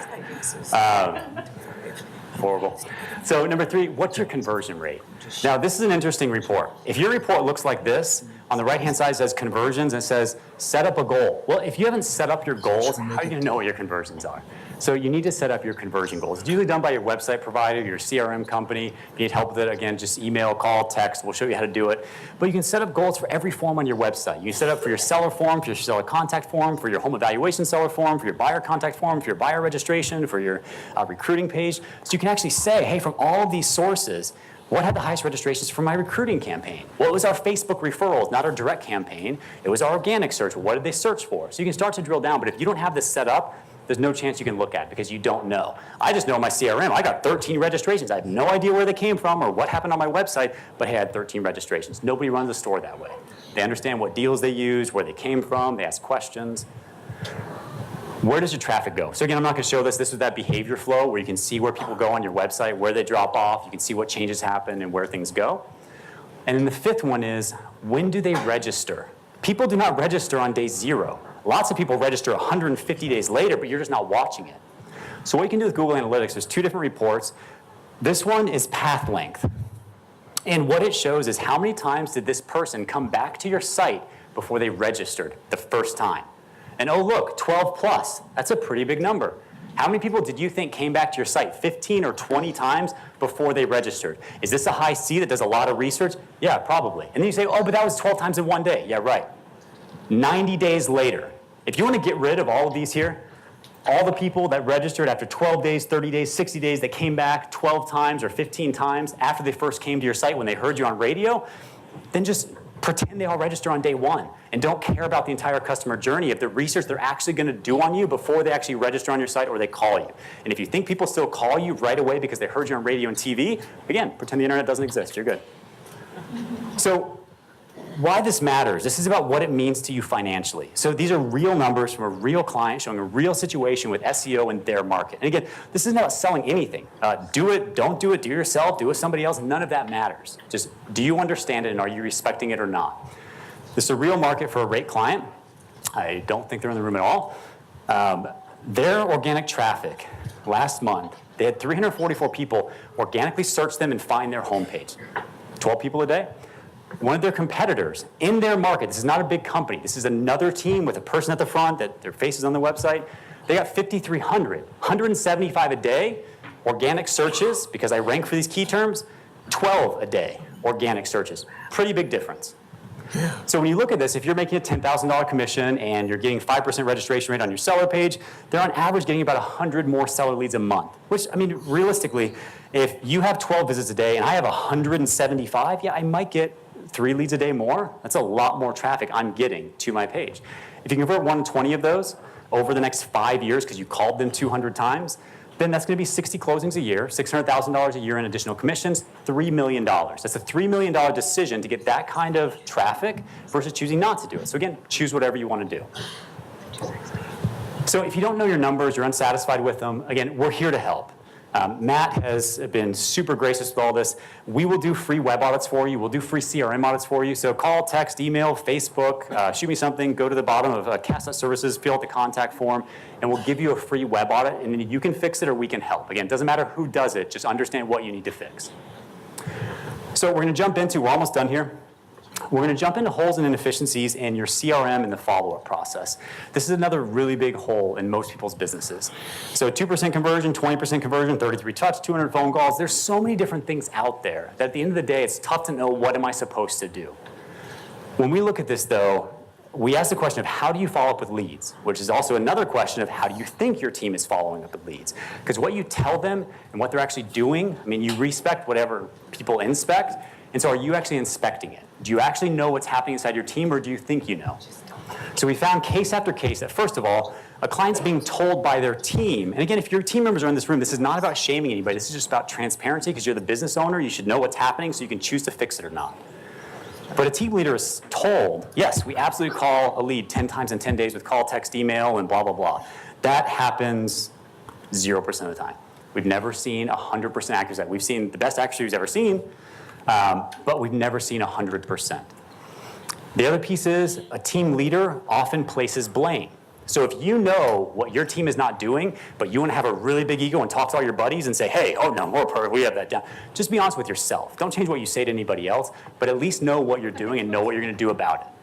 Horrible. So number 3, what's your conversion rate? Now, this is an interesting report. If your report looks like this, on the right-hand side it says conversions, and it says set up a goal. Well, if you haven't set up your goals, how are you going to know what your conversions are? So you need to set up your conversion goals. It's usually done by your website provider, your CRM company. If you need help with it, again, just email, call, text. We'll show you how to do it. But you can set up goals for every form on your website. You can set up for your seller form, for your seller contact form, for your home evaluation seller form, for your buyer contact form, for your buyer registration, for your recruiting page. So you can actually say, hey, from all of these sources, What had the highest registrations for my recruiting campaign? Well, it was our Facebook referrals, not our direct campaign. It was our organic search. What did they search for? So you can start to drill down, but if you don't have this set up, there's no chance you can look at it because you don't know. I just know my CRM. I got 13 registrations. I have no idea where they came from or what happened on my website, but hey, I had 13 registrations. Nobody runs a store that way. They understand what deals they use, where they came from. They ask questions. Where does your traffic go? So again, I'm not going to show this. This is that behavior flow where you can see where people go on your website, where they drop off. You can see what changes happen and where things go. And then the fifth one is, when do they register? People do not register on day 0. Lots of people register 150 days later, but you're just not watching it. So what you can do with Google Analytics, there's 2 different reports. This one is path length. And what it shows is how many times did this person come back to your site before they registered the first time. And oh look, 12 plus, that's a pretty big number. How many people did you think came back to your site 15 or 20 times before they registered? Is this a high C that does a lot of research? Yeah, probably. And then you say, oh, but that was 12 times in one day. Yeah, right. 90 days later. If you want to get rid of all of these here, all the people that registered after 12 days, 30 days, 60 days, that came back 12 times or 15 times after they first came to your site when they heard you on radio, then just pretend they all register on day 1 and don't care about the entire customer journey of the research they're actually going to do on you before they actually register on your site or they call you. And if you think people still call you right away because they heard you on radio and TV, again, pretend the internet doesn't exist. You're good. So why this matters, this is about what it means to you financially. So these are real numbers from a real client showing a real situation with SEO in their market. And again, this isn't about selling anything. Do it, don't do it, do it yourself, do it with somebody else, none of that matters. Just do you understand it and are you respecting it or not? This is a real market for a rate client. I don't think they're in the room at all. Their organic traffic last month, they had 344 people organically search them and find their homepage. 12 people a day. One of their competitors in their market, this is not a big company, this is another team with a person at the front that their face is on the website, they got 5,300, 175 a day, organic searches, because I rank for these key terms, 12 a day, organic searches. Pretty big difference. So when you look at this, if you're making a $10,000 commission and you're getting 5% registration rate on your seller page, they're on average getting about 100 more seller leads a month. Which, I mean, realistically, if you have 12 visits a day and I have 175, yeah, I might get 3 leads a day more. That's a lot more traffic I'm getting to my page. If you convert 120 of those over the next 5 years because you called them 200 times, then that's going to be 60 closings a year, $600,000 a year in additional commissions, $3 million. That's a $3 million decision to get that kind of traffic versus choosing not to do it. So again, choose whatever you want to do. So if you don't know your numbers, you're unsatisfied with them, again, we're here to help. Matt has been super gracious with all this. We will do free web audits for you. We'll do free CRM audits for you. So call, text, email, Facebook, shoot me something, go to the bottom of Cast Services, fill out the contact form, and we'll give you a free web audit, and then you can fix it or we can help. Again, it doesn't matter who does it, just understand what you need to fix. So we're going to jump into, we're almost done here. We're going to jump into holes and inefficiencies in your CRM and the follow-up process. This is another really big hole in most people's businesses. So 2% conversion, 20% conversion, 33 touch, 200 phone calls. There's so many different things out there that at the end of the day, it's tough to know what am I supposed to do. When we look at this, though, we ask the question of how do you follow up with leads, which is also another question of how do you think your team is following up with leads? Because what you tell them and what they're actually doing, I mean, you respect whatever people inspect, and so are you actually inspecting it? Do you actually know what's happening inside your team, or do you think you know? So we found case after case that, first of all, a client's being told by their team, and again, if your team members are in this room, this is not about shaming anybody, this is just about transparency, because you're the business owner, you should know what's happening so you can choose to fix it or not. But a team leader is told, yes, we absolutely call a lead 10 times in 10 days with call, text, email, and blah, blah, blah. That happens 0% of the time. We've never seen 100% accuracy. We've seen the best accuracy we've ever seen, but we've never seen 100%. The other piece is a team leader often places blame. So if you know what your team is not doing, but you want to have a really big ego and talk to all your buddies and say, hey, oh no, we're perfect, we have that down. Just be honest with yourself. Don't change what you say to anybody else, but at least know what you're doing and know what you're going to do about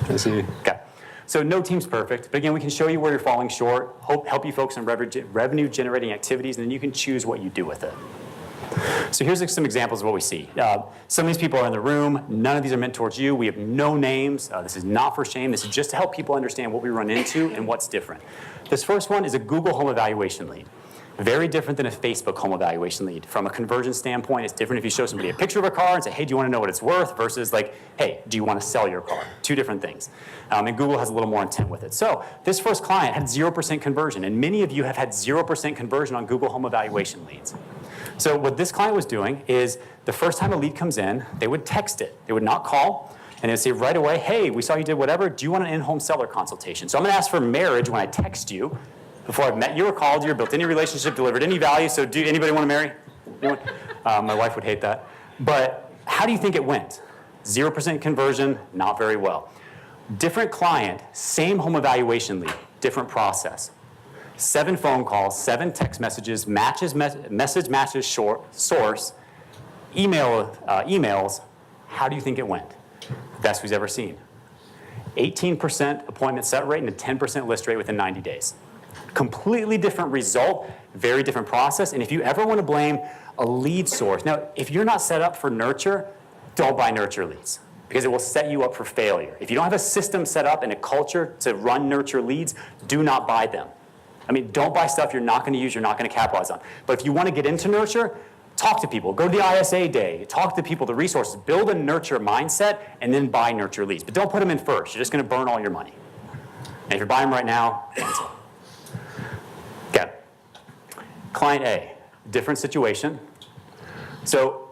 it. Okay. So no team's perfect, but again, we can show you where you're falling short, help you focus on revenue generating activities, and then you can choose what you do with it. So here's some examples of what we see. Some of these people are in the room. None of these are meant towards you. We have no names. This is not for shame. This is just to help people understand what we run into and what's different. This first one is a Google Home Evaluation lead. Very different than a Facebook home evaluation lead. From a conversion standpoint, it's different if you show somebody a picture of a car and say, hey, do you want to know what it's worth? Versus like, hey, do you want to sell your car? Two different things. And Google has a little more intent with it. So this first client had 0% conversion, and many of you have had 0% conversion on Google home evaluation leads. So what this client was doing is the first time a lead comes in, they would text it. They would not call, and they'd say right away, hey, we saw you did whatever. Do you want an in-home seller consultation? So I'm going to ask for marriage when I text you, before I've met you or called you or built any relationship, delivered any value. So do anybody want to marry? Anyone? My wife would hate that. But how do you think it went? 0% conversion, not very well. Different client, same home evaluation lead, different process. 7 phone calls, 7 text messages, message matches source, emails. How do you think it went? Best we've ever seen. 18% appointment set rate and a 10% list rate within 90 days. Completely different result, very different process. And if you ever want to blame a lead source, now if you're not set up for nurture, don't buy nurture leads because it will set you up for failure. If you don't have a system set up and a culture to run nurture leads, do not buy them. I mean, don't buy stuff you're not going to use, you're not going to capitalize on. But if you want to get into nurture, talk to people. Go to the ISA day, talk to people, the resources, build a nurture mindset, and then buy nurture leads. But don't put them in first. You're just going to burn all your money. And if you're buying them right now, cancel. Okay. Client A, different situation. So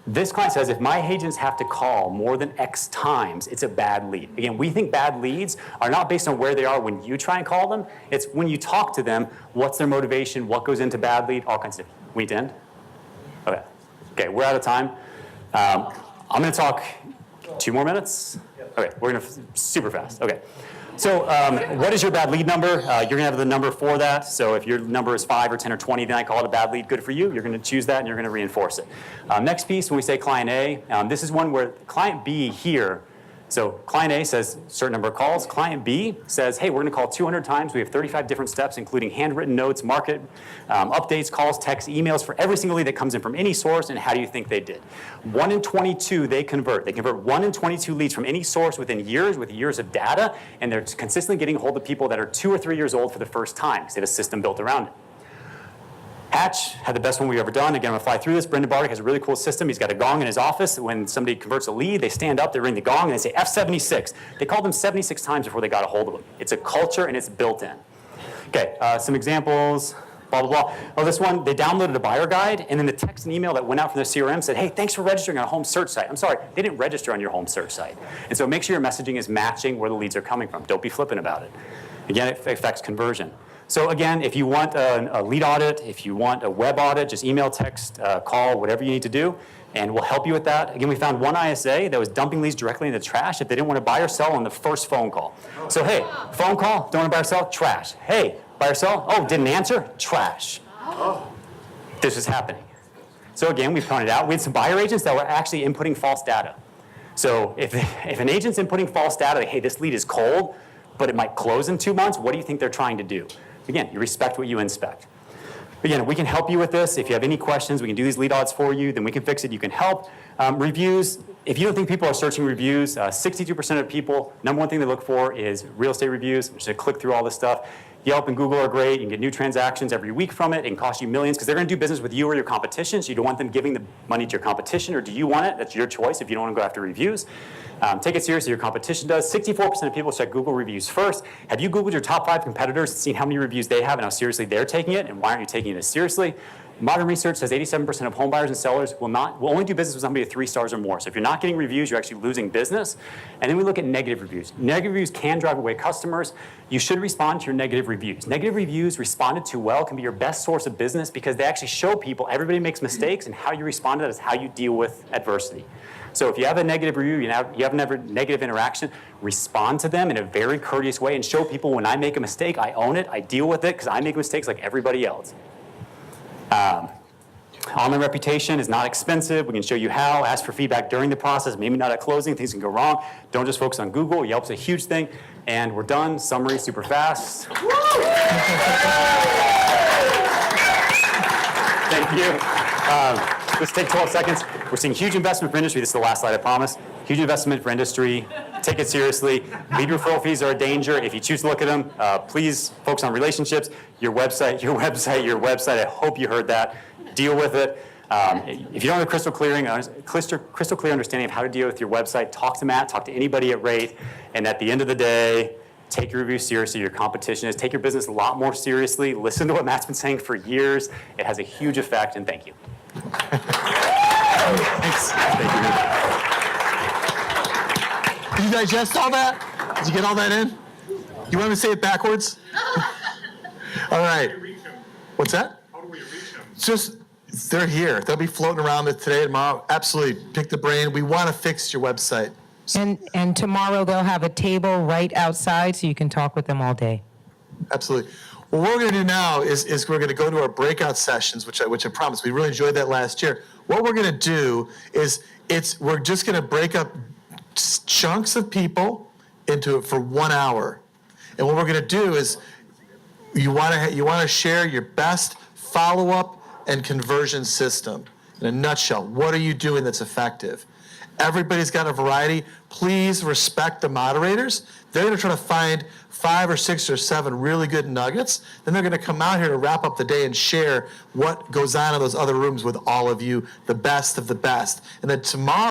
this client says, if my agents have to call more than X times, it's a bad lead. Again, we think bad leads are not based on where they are when you try and call them. It's when you talk to them, what's their motivation, what goes into bad lead, all kinds of stuff. We need to end? Okay. Okay, we're out of time. I'm going to talk 2 more minutes. Okay, we're going to super fast. Okay. So what is your bad lead number? You're going to have the number for that. So if your number is 5 or 10 or 20, then I call it a bad lead. Good for you. You're going to choose that, and you're going to reinforce it. Next piece, when we say client A, this is one where client B here, so client A says certain number of calls. Client B says, hey, we're going to call 200 times. We have 35 different steps, including handwritten notes, market updates, calls, texts, emails for every single lead that comes in from any source, and how do you think they did? 1 in 22 they convert. They convert 1 in 22 leads from any source within years, with years of data, and they're consistently getting a hold of people that are 2 or 3 years old for the first time because they have a system built around it. Hatch had the best one we've ever done. Again, I'm gonna fly through this. Brendan Bardick has a really cool system. He's got a gong in his office. When somebody converts a lead, they stand up, they ring the gong, and they say F76. They called them 76 times before they got a hold of them. It's a culture, and it's built in. Okay, some examples, blah, blah, blah. Oh, this one, they downloaded a buyer guide, and then the text and email that went out from their CRM said, hey, thanks for registering on a home search site. I'm sorry, they didn't register on your home search site. And so make sure your messaging is matching where the leads are coming from. Don't be flippant about it. Again, it affects conversion. So again, if you want a lead audit, if you want a web audit, just email, text, call, whatever you need to do, and we'll help you with that. Again, we found one ISA that was dumping leads directly in the trash if they didn't want to buy or sell on the first phone call. So hey, phone call, don't want to buy or sell, trash. Hey, buy or sell, oh, didn't answer, trash. This is happening. So again, we pointed out, we had some buyer agents that were actually inputting false data. So if an agent's inputting false data, like, hey, this lead is cold, but it might close in 2 months, what do you think they're trying to do? Again, you respect what you inspect. Again, we can help you with this. If you have any questions, we can do these lead audits for you, then we can fix it, you can help. Reviews, if you don't think people are searching reviews, 62% of people, number one thing they look for is real estate reviews. I'm just gonna click through all this stuff. Yelp and Google are great. You can get new transactions every week from it. It can cost you millions because they're going to do business with you or your competition. So you don't want them giving the money to your competition, or do you want it? That's your choice if you don't want to go after reviews. Take it seriously, your competition does. 64% of people check Google reviews first. Have you Googled your top 5 competitors and seen how many reviews they have and how seriously they're taking it, and why aren't you taking it as seriously? Modern research says 87% of home buyers and sellers will only do business with somebody with 3 stars or more. So if you're not getting reviews, you're actually losing business. And then we look at negative reviews. Negative reviews can drive away customers. You should respond to your negative reviews. Negative reviews responded to well can be your best source of business because they actually show people everybody makes mistakes, and how you respond to that is how you deal with adversity. So if you have a negative review, you have a negative interaction, respond to them in a very courteous way and show people when I make a mistake, I own it, I deal with it because I make mistakes like everybody else. Online reputation is not expensive. We can show you how. Ask for feedback during the process, maybe not at closing. Things can go wrong. Don't just focus on Google. Yelp's a huge thing. And we're done. Summary super fast. Thank you. Let's take 12 seconds. We're seeing huge investment for industry. This is the last slide, I promise. Huge investment for industry. Take it seriously. Lead referral fees are a danger. If you choose to look at them, please focus on relationships. Your website, your website, your website. I hope you heard that. Deal with it. If you don't have a crystal clear understanding of how to deal with your website, talk to Matt, talk to anybody at Rate, and at the end of the day, take your review seriously. Your competition is. Take your business a lot more seriously. Listen to what Matt's been saying for years. It has a huge effect, and thank you. Thanks. Thank you. Did you digest all that? Did you get all that in? You want me to say it backwards? All right. What's that? How do we reach them? Just, they're here. They'll be floating around today, tomorrow. Absolutely. Pick the brain. We want to fix your website. And tomorrow they'll have a table right outside so you can talk with them all day. Absolutely. Well, what we're going to do now is we're going to go to our breakout sessions, which I promised. We really enjoyed that last year. What we're going to do is we're just going to break up chunks of people into it for 1 hour. And what we're going to do is you want to share your best follow-up and conversion system. In a nutshell, what are you doing that's effective? Everybody's got a variety. Please respect the moderators. They're going to try to find 5 or 6 or 7 really good nuggets. Then they're going to come out here to wrap up the day and share what goes on in those other rooms with all of you, the best of the best. And then tomorrow,